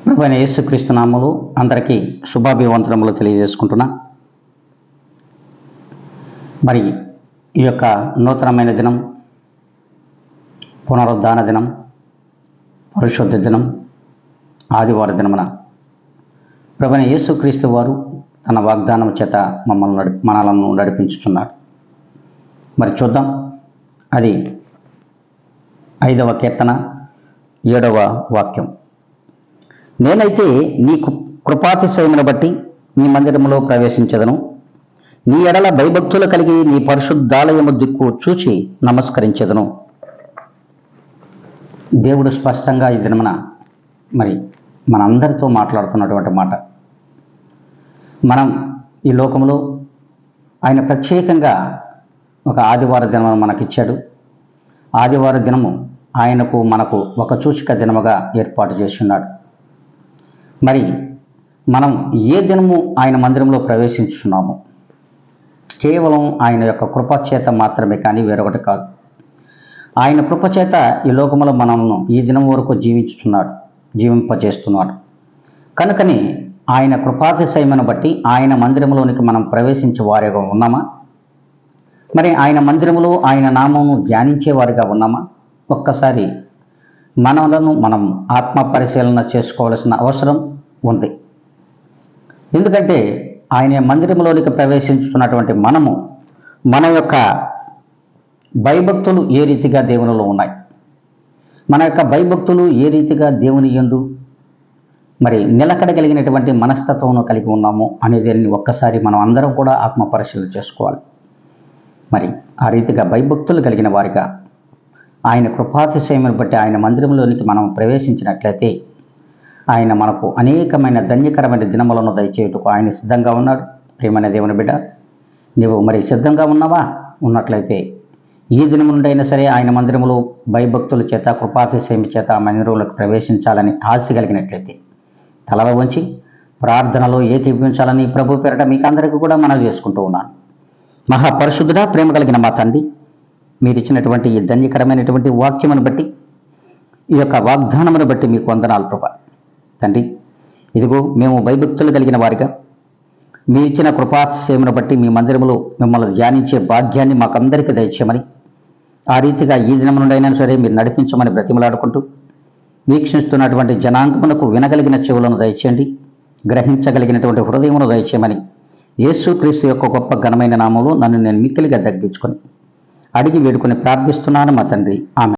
ప్రభువైన యేసుక్రీస్తు నామములో అందరికీ శుభాభివందనములు తెలియజేసుకుంటున్నా. మరి ఈ యొక్క నూతనమైన దినం, పునరుద్ధాన దినం, పరిశుద్ధ దినం, ఆదివార దినమున ప్రభువైన యేసుక్రీస్తు వారు తన వాగ్దానం చేత మనలను నడిపించుచున్నారు. మరి చూద్దాం, అది 5వ కీర్తన 7వ వాక్యం. నేనైతే నీ కృపాతిశయమును బట్టి నీ మందిరములో ప్రవేశించదను, నీ ఎడల భయభక్తులు కలిగి నీ పరిశుద్ధాలయము దిక్కు చూచి నమస్కరించదను. దేవుడు స్పష్టంగా ఈ దినమున మరి మనందరితో మాట్లాడుతున్నటువంటి మాట. మనం ఈ లోకంలో ఆయన ప్రత్యేకంగా ఒక ఆదివార దినము మనకిచ్చాడు. ఆదివార దినము ఆయనకు మనకు ఒక సూచిక దినముగా ఏర్పాటు చేసి ఉన్నాడు. మరి మనం ఏ దినము ఆయన మందిరంలో ప్రవేశించున్నాము కేవలం ఆయన యొక్క కృపచేత మాత్రమే, కానీ వేరొకటి కాదు. ఆయన కృపచేత ఈ లోకములో మనల్ని ఈ దినం వరకు జీవింపజేస్తున్నాడు. కనుకని ఆయన కృపాతిశయమును బట్టి ఆయన మందిరంలోనికి మనం ప్రవేశించే వారిగా ఉన్నామా? మరి ఆయన మందిరములో ఆయన నామమును ధ్యానించేవారిగా ఉన్నామా? ఒక్కసారి మనలను మనం ఆత్మ పరిశీలన చేసుకోవాల్సిన అవసరం ఉంది. ఎందుకంటే ఆయన మందిరంలోనికి ప్రవేశించుతున్నటువంటి మనము మన యొక్క భయభక్తులు ఏ రీతిగా దేవునిలో ఉన్నాయి, మన యొక్క భయభక్తులు ఏ రీతిగా దేవుని యందు మరి నిలకడగలిగినటువంటి మనస్తత్వం కలిగి ఉన్నాము అనేది ఒక్కసారి మనం అందరం కూడా ఆత్మ పరిశీలన చేసుకోవాలి. మరి ఆ రీతిగా భయభక్తులు కలిగిన వారిగా ఆయన కృపాతిశయమును బట్టి ఆయన మందిరంలోనికి మనం ప్రవేశించినట్లయితే ఆయన మనకు అనేకమైన ధన్యకరమైన దినములను దయచేయుటకు ఆయన సిద్ధంగా ఉన్నాడు. ప్రియమైన దేవుని బిడ్డ, నీవు మరి సిద్ధంగా ఉన్నావా? ఉన్నట్లయితే ఈ దినము నుండి అయినా సరే ఆయన మందిరములో భయభక్తుల చేత కృపాతిశయం చేత ఆ మందిరంలోకి ప్రవేశించాలని ఆశ కలిగినట్లయితే తల వంచి ప్రార్థనలో ఏకీభవించాలని ప్రభు పేరట మీకు అందరికీ కూడా మనవి చేసుకుంటూ ఉన్నాను. మహాపరిశుద్ధుడా, ప్రేమ కలిగిన మా తండ్రి, మీరు ఇచ్చినటువంటి ఈ ధన్యకరమైనటువంటి వాక్యమును బట్టి, ఈ యొక్క వాగ్దానమును బట్టి మీకు వందనాలు ప్రభా. తండ్రి, ఇదిగో మేము భయభక్తులు కలిగిన వారిగా మీ ఇచ్చిన కృపాతిశయమును బట్టి మీ మందిరములో మిమ్మల్ని ధ్యానించే భాగ్యాన్ని మాకందరికీ దయచేయమని, ఆ రీతిగా ఈ దినం నుండి అయినా సరే మీరు నడిపించమని బ్రతిమలాడుకుంటూ, వీక్షిస్తున్నటువంటి జనాంగమునకు వినగలిగిన చెవులను దయచేయండి, గ్రహించగలిగినటువంటి హృదయమును దయచేయమని యేసుక్రీస్తు యొక్క గొప్ప ఘనమైన నామములో నన్ను నేను మిక్కిలిగా తగ్గించుకొని అడిగి వేడుకొని ప్రార్థిస్తున్నాను మా తండ్రి. ఆమె.